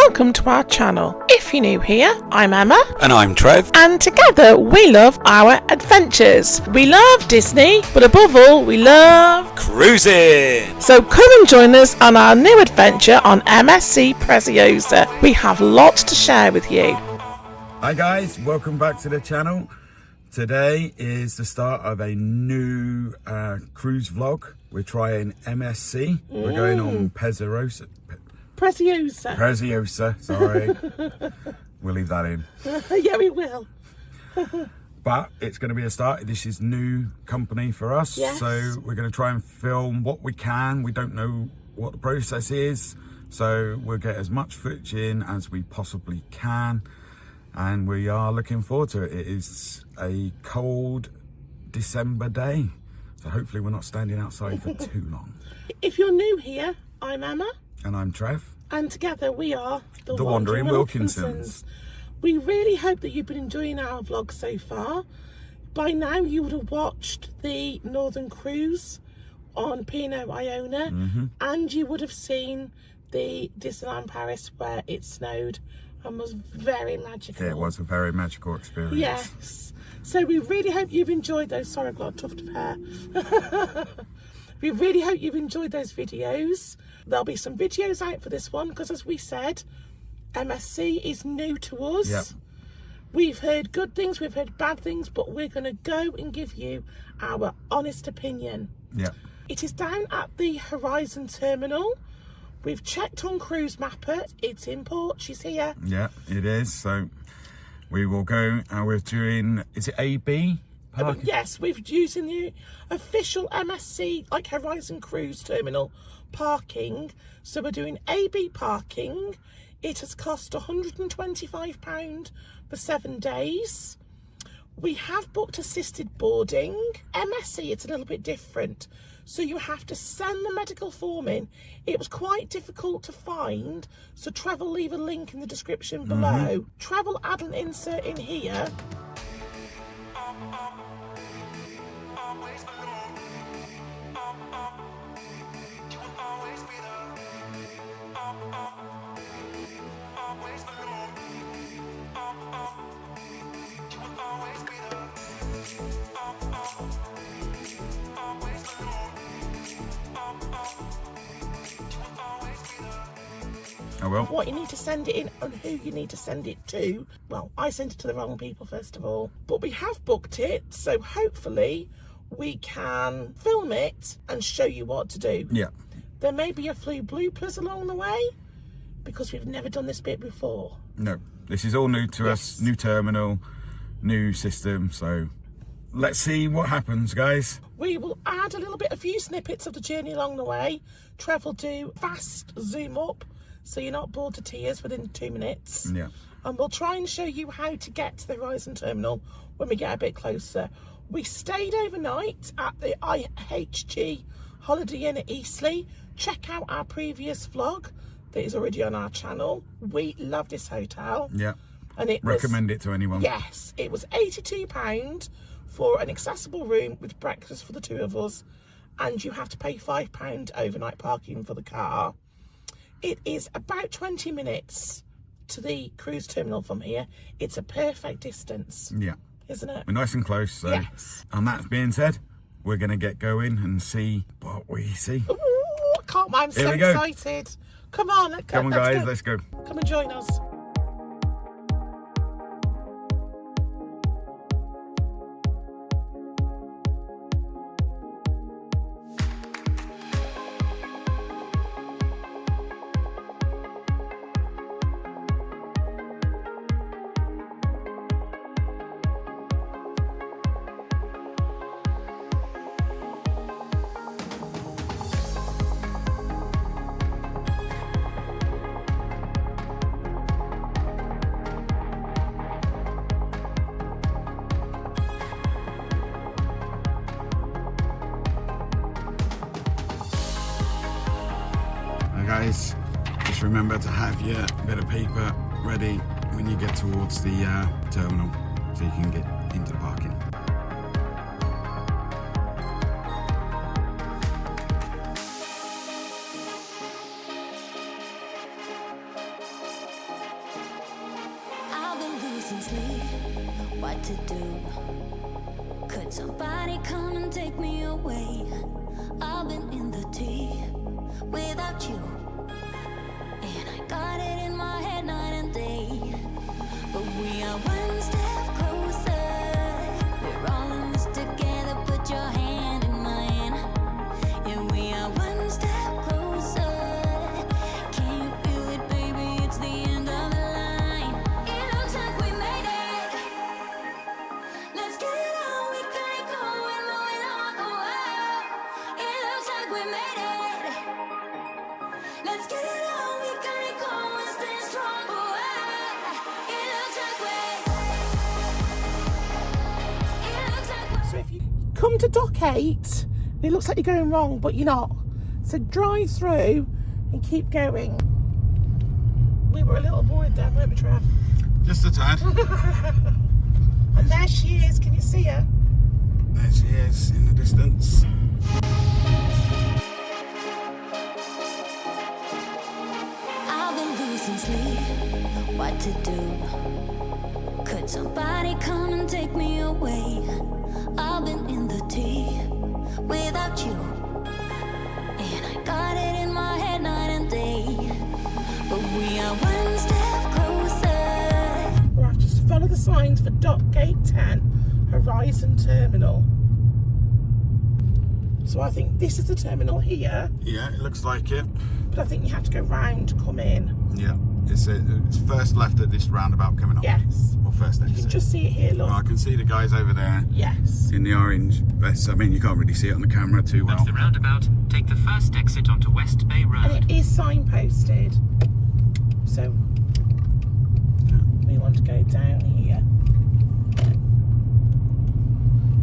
Welcome to our channel. If you're new here, I'm Emma. And I'm Trev. And together we love our adventures. We love Disney, but above all, we love cruising. So come and join us on our new adventure on MSC Preziosa. We have lots to share with you. Hi guys, welcome back to the channel. Today is the start of a new cruise vlog. We're trying MSC. We're going on Preziosa. Preziosa, sorry. We'll leave that in. Yeah, we will. But it's going to be a start. This is new company for us. Yes. So we're going to try and film what we can. We don't know what the process is. So we'll get as much footage in as we possibly can. And we are looking forward to it. It is a cold December day. So hopefully we're not standing outside for too long. If you're new here, I'm Emma. And I'm Trev. And together we are the Wandering Wilkinsons. We really hope that you've been enjoying our vlog so far. By now you would have watched the Northern Cruise on Pinot Iona, and you would have seen the Disneyland Paris where it snowed and was very magical. It was a very magical experience. Yes. So we really hope you've enjoyed those. Sorry, I've got a tuft of hair. We really hope you've enjoyed those videos. There'll be some videos out for this one because, as we said, MSC is new to us. Yep. We've heard good things, we've heard bad things, but we're going to go and give you our honest opinion. Yeah. It is down at the Horizon Terminal. We've checked on Cruise Mapper. It's in port. She's here. Yeah, it is. So we will go and we're doing, is it ABParking? Yes, we're using the official MSC, like Horizon Cruise Terminal parking. So we're doing ABParking. It has cost £125 for 7 days. We have booked assisted boarding. MSC, it's a little bit different. So you have to send the medical form in. It was quite difficult to find. So Trev will leave a link in the description below. Trev will add an insert in here. I will. What you need to send it in and who you need to send it to. Well, I sent it to the wrong people first of all, but we have booked it, so hopefully we can film it and show you what to do. Yeah. There may be a few bloopers along the way because we've never done this bit before. No, this is all new to us, new terminal, new system, so let's see what happens, guys. We will add a few snippets of the journey along the way. Trev will do fast zoom up so you're not bored to tears within 2 minutes. Yeah. And we'll try and show you how to get to the Horizon Terminal when we get a bit closer. We stayed overnight at the IHG Holiday Inn at Eastleigh. Check out our previous vlog that is already on our channel. We love this hotel. Yeah. And it recommend it to anyone. Yes, it was £82 for an accessible room with breakfast for the two of us, and you have to pay £5 overnight parking for the car. It is about 20 minutes to the cruise terminal from here. It's a perfect distance. Yeah. Isn't it? We're nice and close. So. Yes. And that being said, we're going to get going and see what we see. Ooh, I can't mind. I'm so excited. Come on, let's go. Come on, guys, let's go. Come and join us. Guys, just remember to have your bit of paper ready when you get towards the terminal so you can get into the parking. losing sleep, what to do? Could somebody come and take me away? I've been in the deep without you, and I got it in my head night and day. But we are one step closer. We're all in this together. Put your hand in mine, and we are one step closer. Can you feel it, baby? It's the end of the line. It looks like we made it. Let's get it on. We got it going, moving on. Oh, it looks like we made it. Let's get it on. We got it going, stay strong. Oh, it looks like So if you come to dock 8, it looks like you're going wrong, but you're not. So drive through and keep going. We were a little worried there, weren't we, Trev? Just a tad. And there she is. Can you see her? There she is in the distance. I've been losing sleep, what to do? Could somebody come and take me away? I've been in the deep without you, and I got it in my head night and day. But we are one step closer. We'll have to just follow the signs for dock gate 10, Horizon Terminal. So I think this is the terminal here, Yeah, it looks like it. but I think you have to go round to come in. Yeah, it's first left at this roundabout coming up. Yes. Or first You can exit. just see it here, look. Well, I can see the guys over there Yes. in the orange vests. I mean, you can't really see it on the camera too well. At the roundabout, take the first exit onto West Bay And Road. it is signposted. So we want to go down here.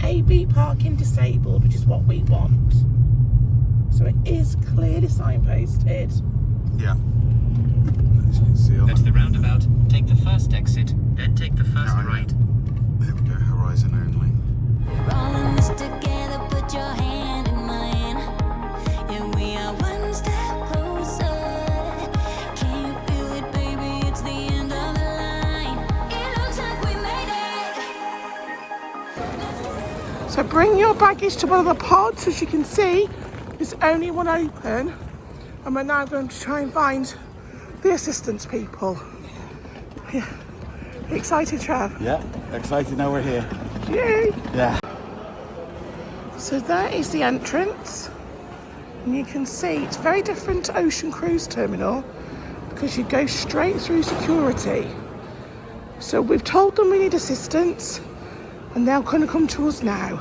ABParking disabled, which is what we want. So it is clearly signposted. Yeah. As you can see on At the roundabout, take the first exit, then take the first Yeah, right. there we go, horizon only. We're all in this together. Put your hand in mine, and we are one step closer. Can you feel it, baby? It's the end of the line. It looks like we made it. So bring your baggage to one of the pods. As you can see, there's only one open. And we're now going to try and find the assistance people. Yeah. Excited, Trav? Yeah, excited now we're here. Yay! Yeah. So there is the entrance. And you can see it's very different to Ocean Cruise Terminal because you go straight through security. So we've told them we need assistance and they're going to come to us now.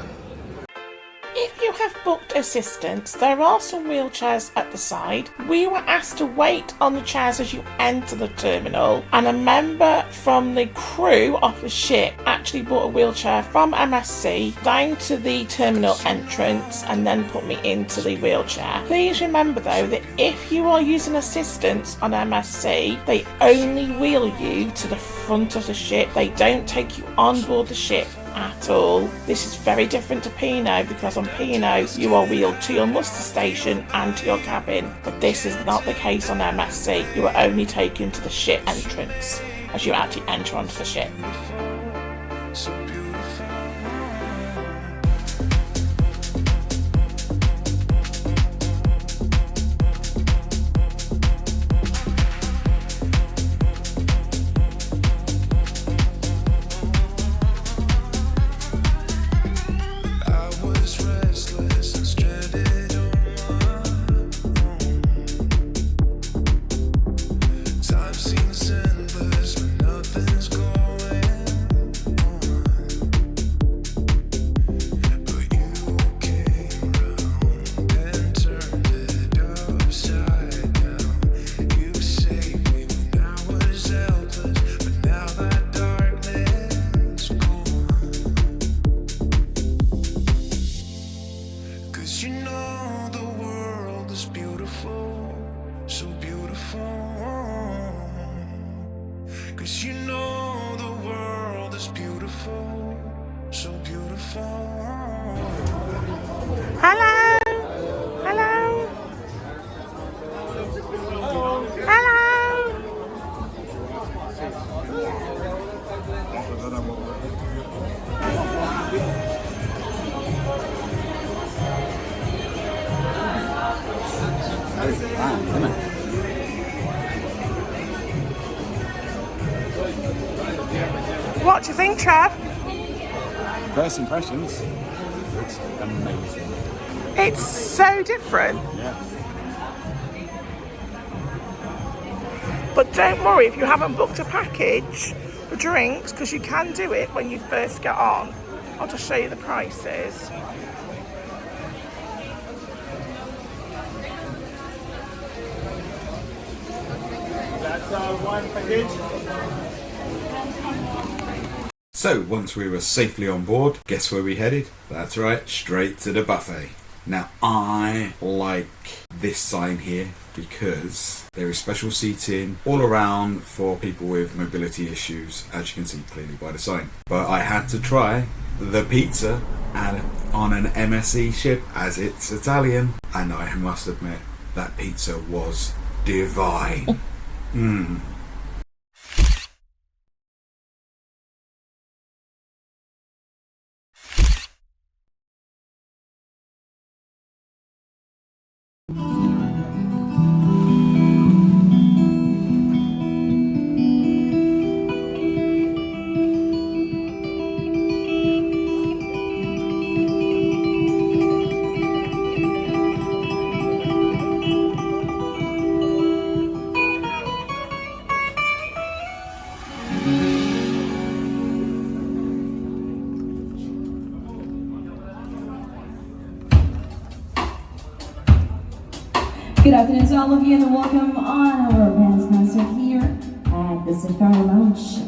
If you have booked assistance, there are some wheelchairs at the side. We were asked to wait on the chairs as you enter the terminal, and a member from the crew of the ship actually brought a wheelchair from MSC down to the terminal entrance and then put me into the wheelchair. Please remember though that if you are using assistance on MSC, they only wheel you to the front of the ship. They don't take you on board the ship at all. This is very different to P&O because on P&O you are wheeled to your muster station and to your cabin, but this is not the case on MSC. You are only taken to the ship entrance as you actually enter onto the ship. Hello! Hello! Hello! What do you think, Trav? First impressions, looks amazing. It's so different. Yeah. But don't worry if you haven't booked a package for drinks, because you can do it when you first get on. I'll just show you the prices. That's our wine package. So once we were safely on board, guess where we headed? That's right, straight to the buffet. Now I like this sign here because there is special seating all around for people with mobility issues, as you can see clearly by the sign. But I had to try the pizza on an MSC ship as it's Italian, and I must admit that pizza was divine. Good afternoon to all of you and welcome on our dance concert here at the Safari Lounge.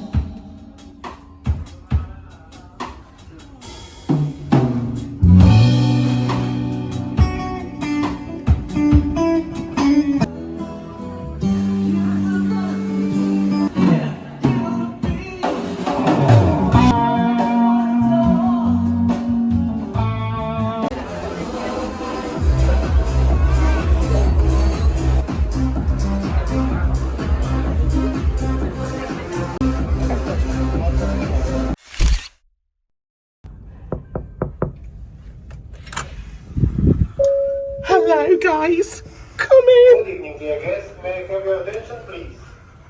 Hello guys, come in. Good evening, dear guests. May I have your attention, please?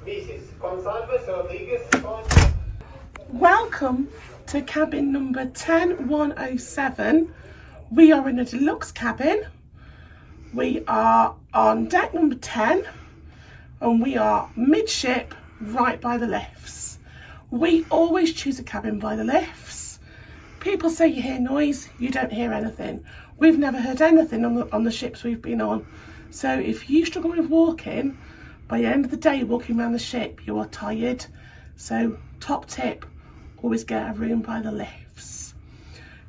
This is Gonçalves Rodriguez. Welcome to cabin number 10107. We are in a deluxe cabin. We are on deck number 10 and we are midship right by the lifts. We always choose a cabin by the lifts. People say you hear noise, you don't hear anything. We've never heard anything on the ships we've been on. So if you struggle with walking, by the end of the day walking around the ship, you are tired. So top tip, always get a room by the lifts.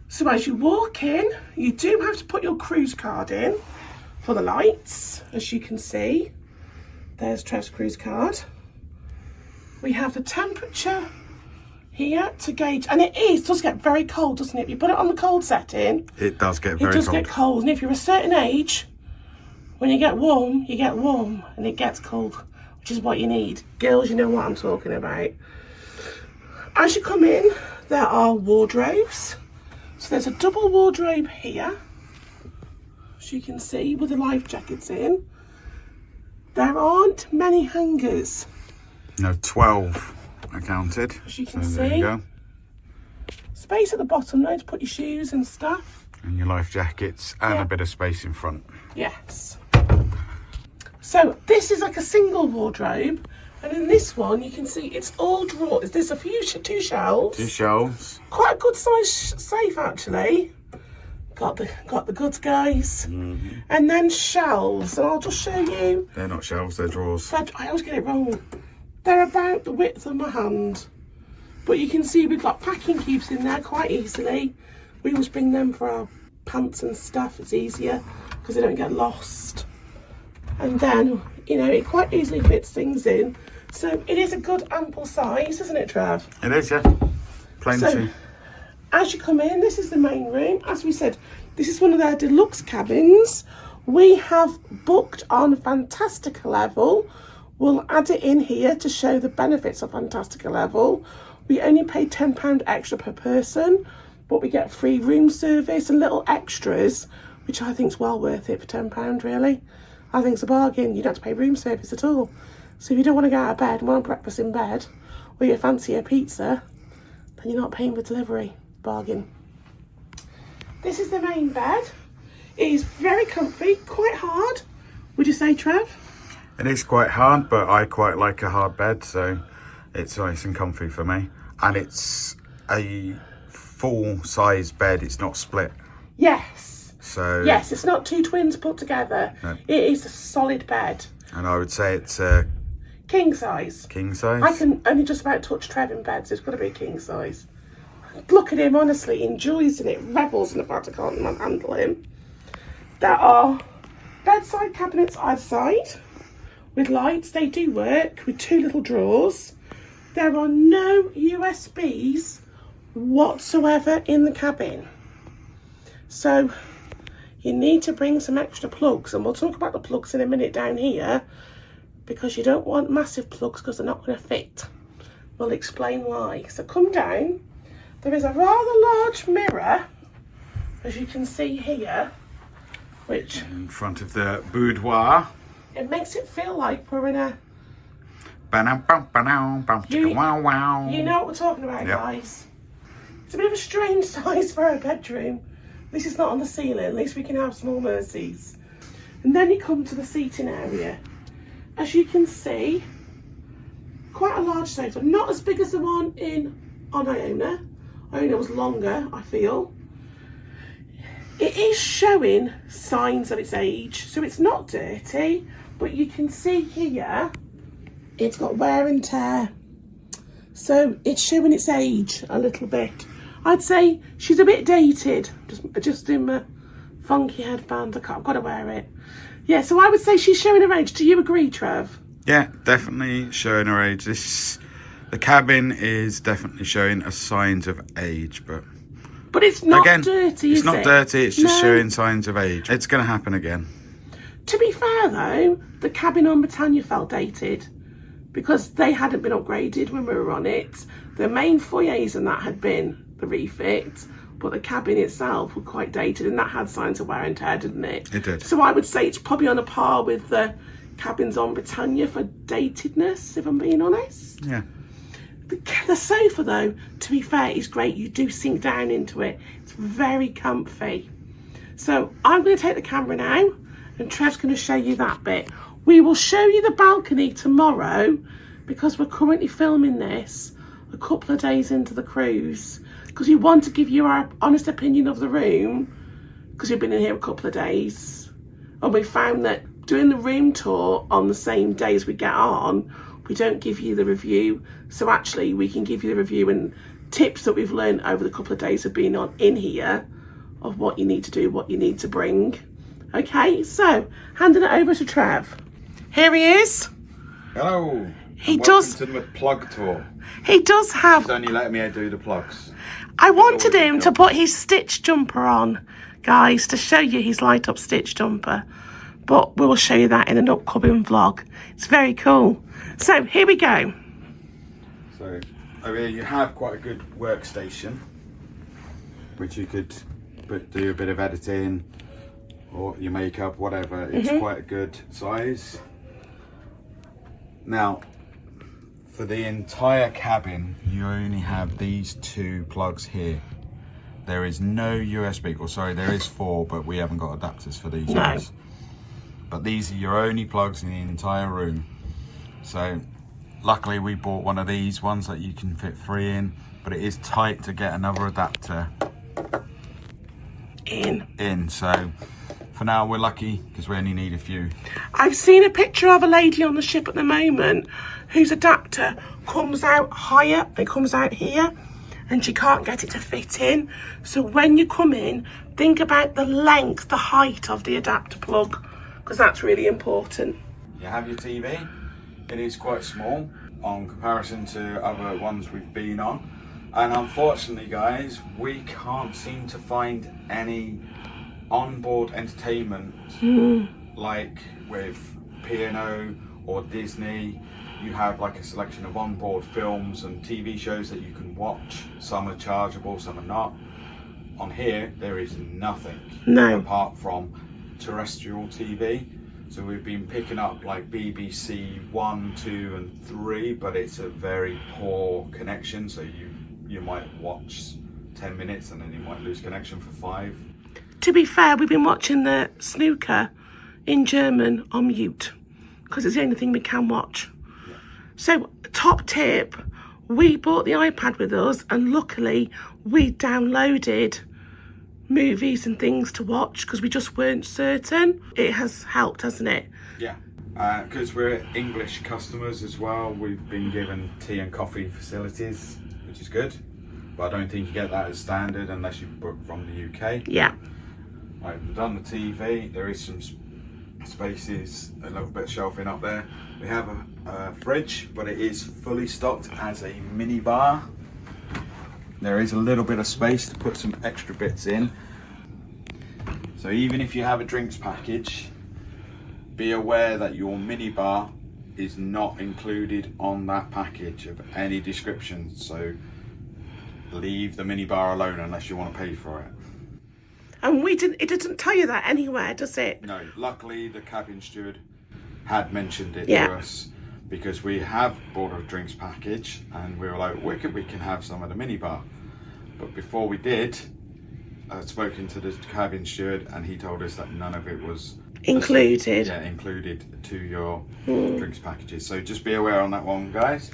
So as you walk in, you do have to put your cruise card in for the lights, as you can see. There's Trev's cruise card. We have the temperature here to gauge, and it does get very cold, doesn't it? If you put it on the cold setting, It does get it very does cold. get cold. And if you're a certain age, when you get warm, and it gets cold, which is what you need. Girls, you know what I'm talking about. As you come in, there are wardrobes. So there's a double wardrobe here, as you can see, with the life jackets in. There aren't many hangers. No, 12 I counted. As you can so there see. you go. Space at the bottom though to put your shoes and stuff. And your life jackets and Yeah. a bit of space in front. Yes. So this is like a single wardrobe, and in this one you can see it's all drawers. There's a few two shelves. 2 shelves. Quite a good size safe actually. Got the goods, guys. And then shelves, and I'll just show you. They're not shelves, they're drawers. I always get it wrong. They're about the width of my hand, but you can see we've got packing cubes in there quite easily. We always bring them for our pants and stuff. It's easier because they don't get lost. And then, you know, it quite easily fits things in. So it is a good ample size, isn't it, Trav? It is, yeah. Plenty. So, as you come in, this is the main room. As we said, this is one of their deluxe cabins. We have booked on Fantastica level. We'll add it in here to show the benefits of Fantastica level. We only pay £10 extra per person, but we get free room service and little extras, which I think is well worth it for £10 really. I think it's a bargain. You don't have to pay room service at all. So if you don't want to get out of bed and want breakfast in bed, or you fancy a pizza, and you're not paying for delivery. Bargain. This is the main bed. It is very comfy, quite hard. Would you say, Trev? It is quite hard, but I quite like a hard bed, so it's nice and comfy for me. And it's a full-size bed, it's not split. Yes. So yes, it's not two twins put together. No. It is a solid bed. And I would say it's a king size. king size. I can only just about touch Trev in bed, so it's got to be a king size. Look at him, honestly, he enjoys it, revels in the fact I can't handle him. There are bedside cabinets either side with lights. They do work with two little drawers. There are no USBs whatsoever in the cabin. So you need to bring some extra plugs, and we'll talk about the plugs in a minute down here, because you don't want massive plugs because they're not going to fit. We'll explain why. So come down. There is a rather large mirror, as you can see here, which in front of the boudoir. it makes it feel like we're in a... You You know what we're talking about, Yep. guys. It's a bit of a strange size for a bedroom. This is not on the ceiling, at least we can have small mercies. And then you come to the seating area. As you can see, quite a large sofa, not as big as the one on Iona. Iona was longer, I feel. It is showing signs of its age, so it's not dirty, but you can see here it's got wear and tear, so it's showing its age a little bit. I'd say she's a bit dated. Just adjusting my funky headband, I've got to wear it. Yeah, so I would say she's showing her age. Do you agree, Trev? Yeah, definitely showing her age. The cabin is definitely showing signs of age, but it's not again, dirty, it's not dirty, it's just No. showing signs of age. It's going to happen again. To be fair though, the cabin on Britannia felt dated because they hadn't been upgraded when we were on it. The main foyers and that had been the refit, but the cabin itself was quite dated, and that had signs of wear and tear, didn't it? It did. So I would say it's probably on a par with the cabins on Britannia for datedness, if I'm being honest. Yeah. The sofa though, to be fair, is great. You do sink down into it. It's very comfy. So I'm going to take the camera now, and Trev's going to show you that bit. We will show you the balcony tomorrow, because we're currently filming this a couple of days into the cruise, because we want to give you our honest opinion of the room, because we've been in here a couple of days, and we found that doing the room tour on the same day as we get on, we don't give you the review. So actually we can give you the review and tips that we've learned over the couple of days of being on in here, of what you need to do, what you need to bring. Okay, so handing it over to Trev. Here he is. Hello. He does. To the plug tour. He does have. He's only letting me do the plugs. I wanted him to put his stitch jumper on, guys, to show you his light up stitch jumper. But we will show you that in an upcoming vlog. It's very cool. So here we go. So over here you have quite a good workstation, which you could do a bit of editing or your makeup, whatever. It's quite a good size. Now, for the entire cabin, you only have these two plugs here. There is no USB, or sorry, there is 4, but we haven't got adapters for these ones. But these are your only plugs in the entire room. So luckily we bought one of these ones that you can fit 3 in, but it is tight to get another adapter in. So for now we're lucky because we only need a few. I've seen a picture of a lady on the ship at the moment whose adapter comes out higher, it comes out here, and she can't get it to fit in. So when you come in, think about the length, the height of the adapter plug, because that's really important. You have your TV. It is quite small on comparison to other ones we've been on. And unfortunately, guys, we can't seem to find any onboard entertainment like with P&O or Disney. You have like a selection of onboard films and TV shows that you can watch. Some are chargeable, some are not. On here, there is nothing apart from terrestrial TV. So we've been picking up like BBC 1, 2 and 3, but it's a very poor connection, so you you might watch 10 minutes and then you might lose connection for 5. To be fair, we've been watching the snooker in German on mute because it's the only thing we can watch. Yeah. So, top tip, we brought the iPad with us and luckily we downloaded movies and things to watch because we just weren't certain. It has helped, hasn't it? Yeah. Because we're English customers as well, we've been given tea and coffee facilities, which is good. But I don't think you get that as standard unless you book from the UK. Yeah. I've done the TV. There is some spaces, a little bit of shelving up there. We have a fridge, but it is fully stocked as a mini bar. There is a little bit of space to put some extra bits in. So even if you have a drinks package, be aware that your mini bar is not included on that package of any description. So leave the mini bar alone unless you want to pay for it. And it doesn't tell you that anywhere, does it? No, luckily the cabin steward had mentioned it Yeah. to us because we have bought a drinks package and we were like, wicked, we can have some of the mini bar. But before we did, I'd spoken to the cabin steward and he told us that none of it was Included. Yeah, included to your drinks packages. So just be aware on that one, guys.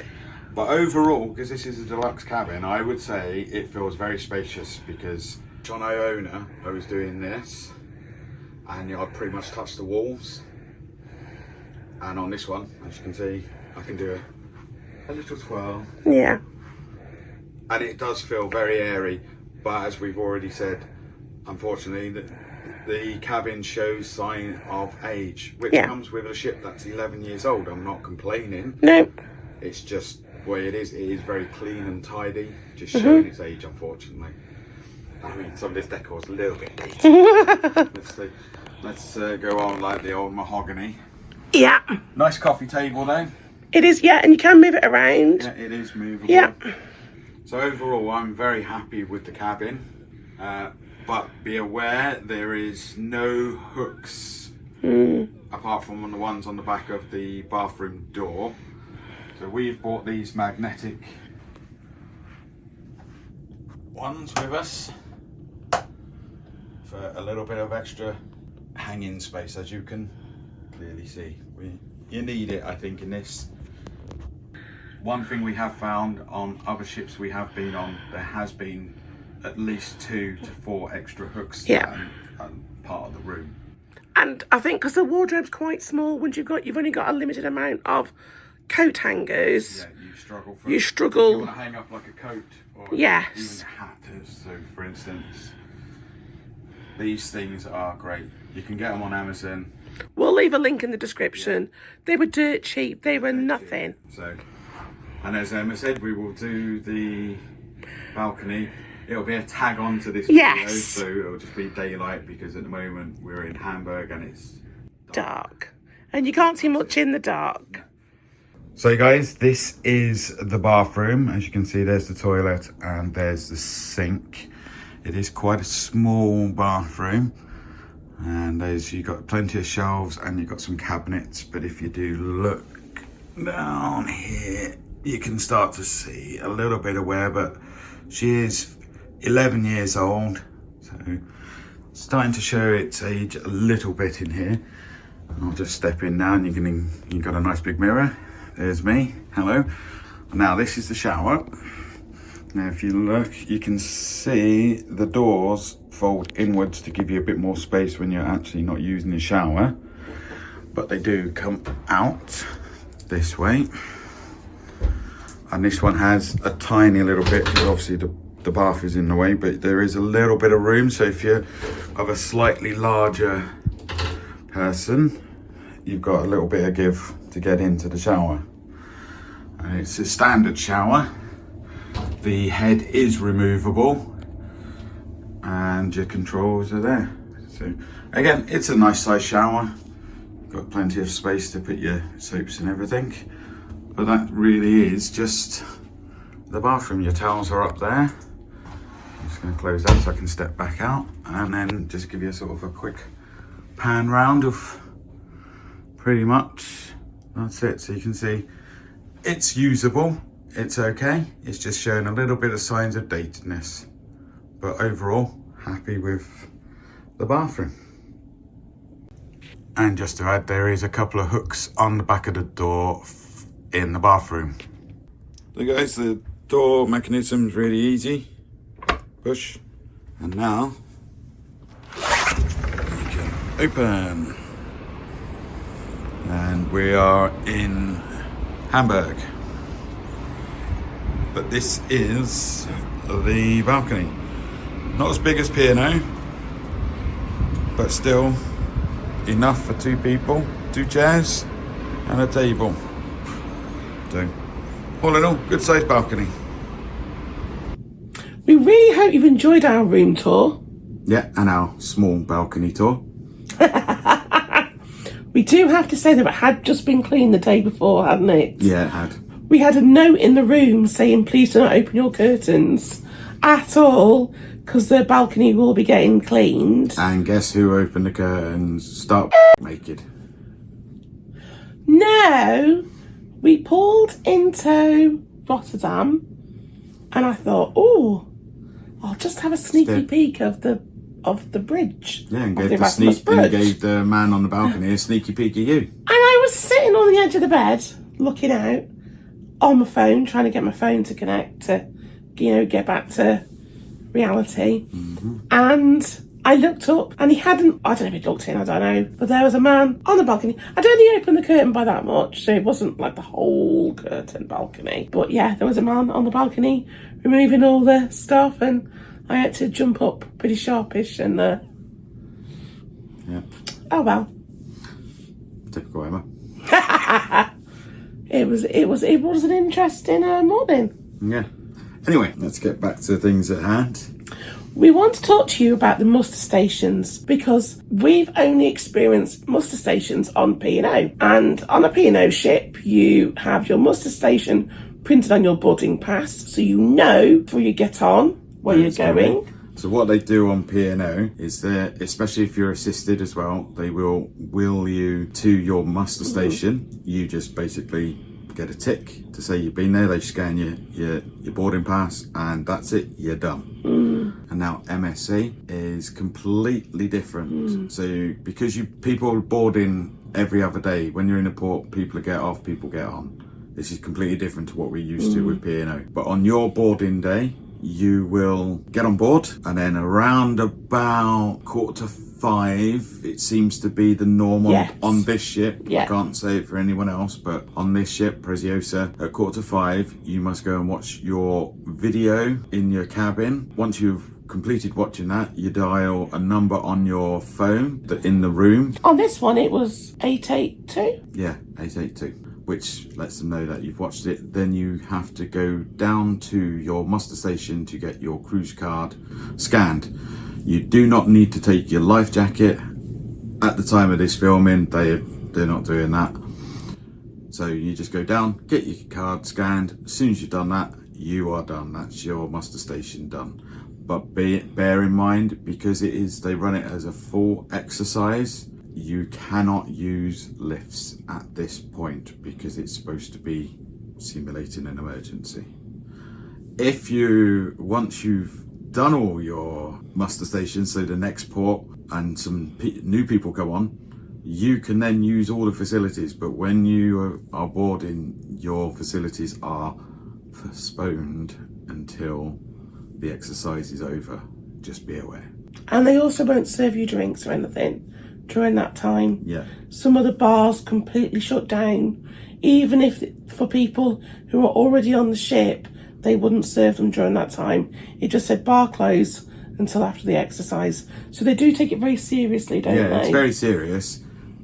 But overall, because this is a deluxe cabin, I would say it feels very spacious because on Iona, I was doing this and I pretty much touched the walls. And on this one, as you can see, I can do a little twirl. Yeah. And it does feel very airy, but as we've already said, unfortunately, the cabin shows sign of age, which comes with a ship that's 11 years old. I'm not complaining. No. It's just the way it is. It is very clean and tidy, just showing its age, unfortunately. I mean, some of this decor is a little bit dated. Let's see. Let's go on like the old mahogany. Yeah. Nice coffee table though. It is, yeah, and you can move it around. Yeah, it is movable. Yeah. So overall, I'm very happy with the cabin. But be aware, there is no hooks apart from on the ones on the back of the bathroom door. So we've bought these magnetic ones with us for a little bit of extra hanging space, as you can clearly see. You need it, I think, in this. One thing we have found on other ships we have been on, there has been at least 2 to 4 extra hooks and part of the room. And I think because the wardrobe's quite small, once you've only got a limited amount of coat hangers. Yeah, you struggle. You struggle. If you want to hang up like a coat or Yes. even a hat. So, for instance, these things are great. You can get them on Amazon. We'll leave a link in the description. They were dirt cheap. They were nothing. So, and as Emma said, we will do the balcony. It'll be a tag on to this video, so it'll just be daylight because at the moment we're in Hamburg and it's dark. And you can't see much in the dark. So guys, this is the bathroom. As you can see, there's the toilet and there's the sink. It is quite a small bathroom. And you've got plenty of shelves and you've got some cabinets. But if you do look down here, you can start to see a little bit of wear, but she is 11 years old. So starting to show its age a little bit in here. And I'll just step in now and you've got a nice big mirror. There's me, hello. Now this is the shower. Now if you look, you can see the doors fold inwards to give you a bit more space when you're actually not using the shower. But they do come out this way. And this one has a tiny little bit, because obviously the bath is in the way, but there is a little bit of room. So if you're of a slightly larger person, you've got a little bit of give to get into the shower. And it's a standard shower. The head is removable and your controls are there. So again, it's a nice size shower. Got plenty of space to put your soaps and everything. But that really is just the bathroom. Your towels are up there. I'm just going to close that so I can step back out and then just give you a sort of a quick pan round of pretty much that's it. So you can see it's usable. it's okay. It's just showing a little bit of signs of datedness. But overall, happy with the bathroom. And just to add, there is a couple of hooks on the back of the door in the bathroom. So guys, the door mechanism is really easy. Push. And now we can open. And we are in Hamburg. But this is the balcony. Not as big as P&O, but still enough for 2 people, 2 chairs and a table. So all in all, good sized balcony. We really hope you've enjoyed our room tour. Yeah, and our small balcony tour. We do have to say that it had just been cleaned the day before, hadn't it? Yeah, it had. We had a note in the room saying please do not open your curtains at all because the balcony will be getting cleaned. And guess who opened the curtains? Start naked. No, we pulled into Rotterdam and I thought, oh, I'll just have a sneaky peek of the bridge. Yeah, and of gave the man on the balcony a sneaky peek at you. And I was sitting on the edge of the bed, looking out on my phone, trying to get my phone to connect to, get back to reality. And I looked up and he hadn't, I don't know if he looked in, I don't know, but there was a man on the balcony. I'd only opened the curtain by that much, so it wasn't like the whole curtain balcony. But yeah, there was a man on the balcony removing all the stuff and I had to jump up pretty sharpish and yeah. Oh well. Typical Emma. It was an interesting morning. Yeah. Anyway, let's get back to things at hand. We want to talk to you about the muster stations because we've only experienced muster stations on P&O. And on a P&O ship, you have your muster station printed on your boarding pass so you know before you get on where you're going. So what they do on P&O is that, especially if you're assisted as well, they will wheel you to your muster station. You just basically get a tick to say you've been there. They scan your boarding pass and that's it, you're done. And now MSC is completely different. So because people board in every other day, when you're in a port, people get off, people get on. This is completely different to what we're used to with P&O. But on your boarding day, you will get on board and then around about 4:45, it seems to be the normal on this ship. I can't say it for anyone else, but on this ship, Preziosa, at 4:45, you must go and watch your video in your cabin. Once you've completed watching that, you dial a number on your phone in the room. On this one, it was 882. Yeah, 882. Which lets them know that you've watched it. Then you have to go down to your muster station to get your cruise card scanned. You do not need to take your life jacket. At the time of this filming, they're not doing that. So you just go down, get your card scanned. As soon as you've done that, you are done. That's your muster station done. But bear in mind, because they run it as a full exercise, you cannot use lifts at this point because it's supposed to be simulating an emergency. Once you've done all your muster stations, so the next port and some new people come on, you can then use all the facilities. But when you are boarding, your facilities are postponed until the exercise is over. Just be aware. And they also won't serve you drinks or anything during that time. Yeah. Some of the bars completely shut down. Even if for people who are already on the ship, they wouldn't serve them during that time. It just said bar close until after the exercise. So they do take it very seriously, don't they? Yeah, it's very serious.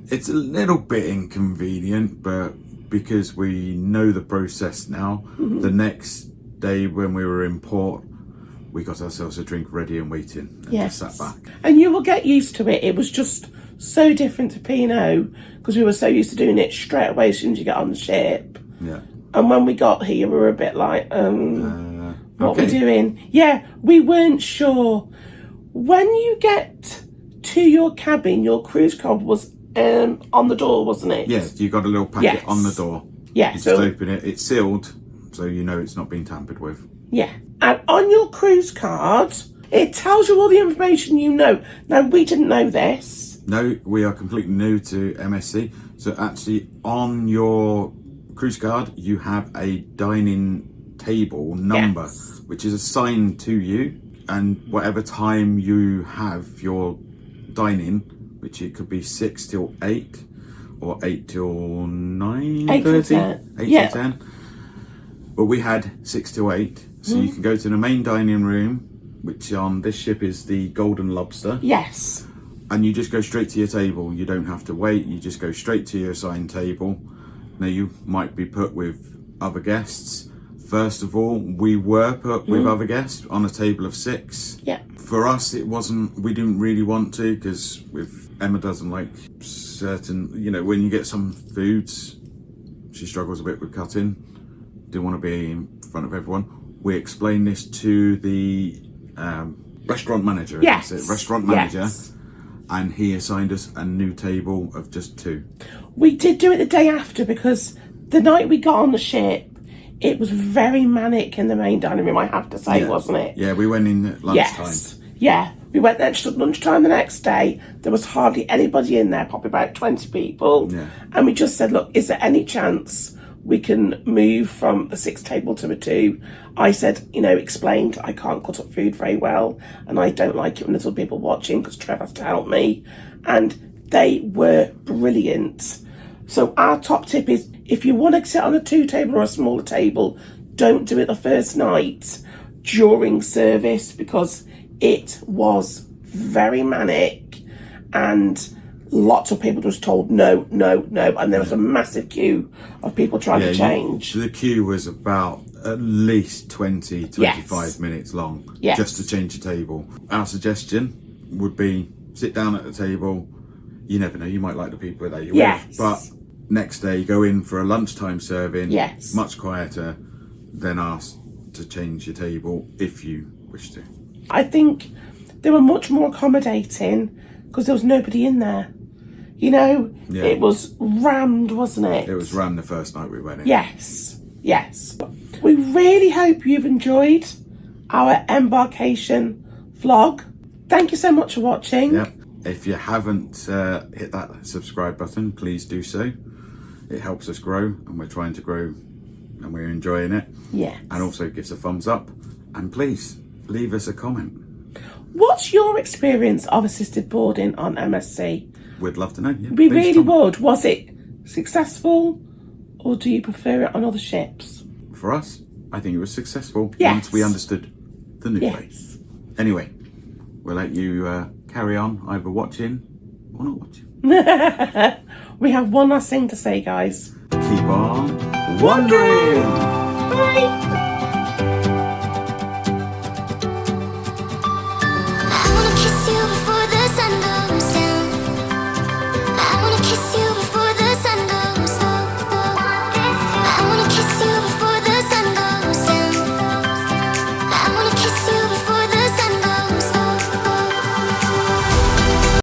It's a little bit inconvenient, but because we know the process now, the next day when we were in port, we got ourselves a drink ready and waiting and just sat back. And you will get used to it. It was just so different to P&O because we were so used to doing it straight away as soon as you get on the ship. Yeah. And when we got here, we were a bit like, what are we okay. doing? Yeah, we weren't sure. When you get to your cabin, your cruise card was on the door, wasn't it? Yes, you got a little packet on the door. Yeah. You just open it. It's sealed, so you know it's not been tampered with. Yeah. And on your cruise card, it tells you all the information you know. Now, we didn't know this. No, we are completely new to MSC. So actually on your cruise card, you have a dining table number, Yes. which is assigned to you. And whatever time you have your dining, which it could be 6 till 8 or 8 till 9:30. 8 till 10. 8 Yeah. till 10. But we had 6 till 8. So you can go to the main dining room, which on this ship is the Golden Lobster. Yes. And you just go straight to your table. You don't have to wait. You just go straight to your assigned table. Now you might be put with other guests. First of all, we were put with other guests on a table of 6. Yeah. For us, it wasn't, we didn't really want to, because with Emma doesn't like certain, you know, when you get some foods, she struggles a bit with cutting. Didn't want to be in front of everyone. We explained this to the restaurant manager. Yes. That's it, restaurant manager. Yes. And he assigned us a new table of just 2. We did do it the day after because the night we got on the ship, it was very manic in the main dining room, I have to say, wasn't it? Yeah, we went in at lunchtime. Yes. Yeah. We went there just at lunchtime the next day. There was hardly anybody in there, probably about 20 people. Yeah. And we just said, look, is there any chance we can move from the 6 table to a 2? I said, you know, explained I can't cut up food very well and I don't like it when there's other people watching because Trev has to help me. And they were brilliant. So our top tip is if you want to sit on a 2 table or a smaller table, don't do it the first night during service because it was very manic and lots of people just told no, no, no. And there was a massive queue of people trying to change. The queue was about at least 20, 25 minutes long Yes. just to change the table. Our suggestion would be sit down at the table. You never know, you might like the people that you're Yes. with. But next day, go in for a lunchtime serving. Yes. Much quieter, then ask to change your table if you wish to. I think they were much more accommodating because there was nobody in there. You know, Yeah. it was rammed, wasn't it? It was ran the first night we went in. Yes, yes. We really hope you've enjoyed our embarkation vlog. Thank you so much for watching. Yep. If you haven't hit that subscribe button, please do so. It helps us grow, and we're trying to grow, and we're enjoying it. Yes. And also gives a thumbs up. And please leave us a comment. What's your experience of assisted boarding on MSC? We'd love to know. Yeah, We please, really Tom. would. Was it successful or do you prefer it on other ships? For us, I think it was successful Yes. once we understood the new Yes. place. Anyway, we'll let you carry on either watching or not watching. We have one last thing to say, guys. Keep on wondering. Bye.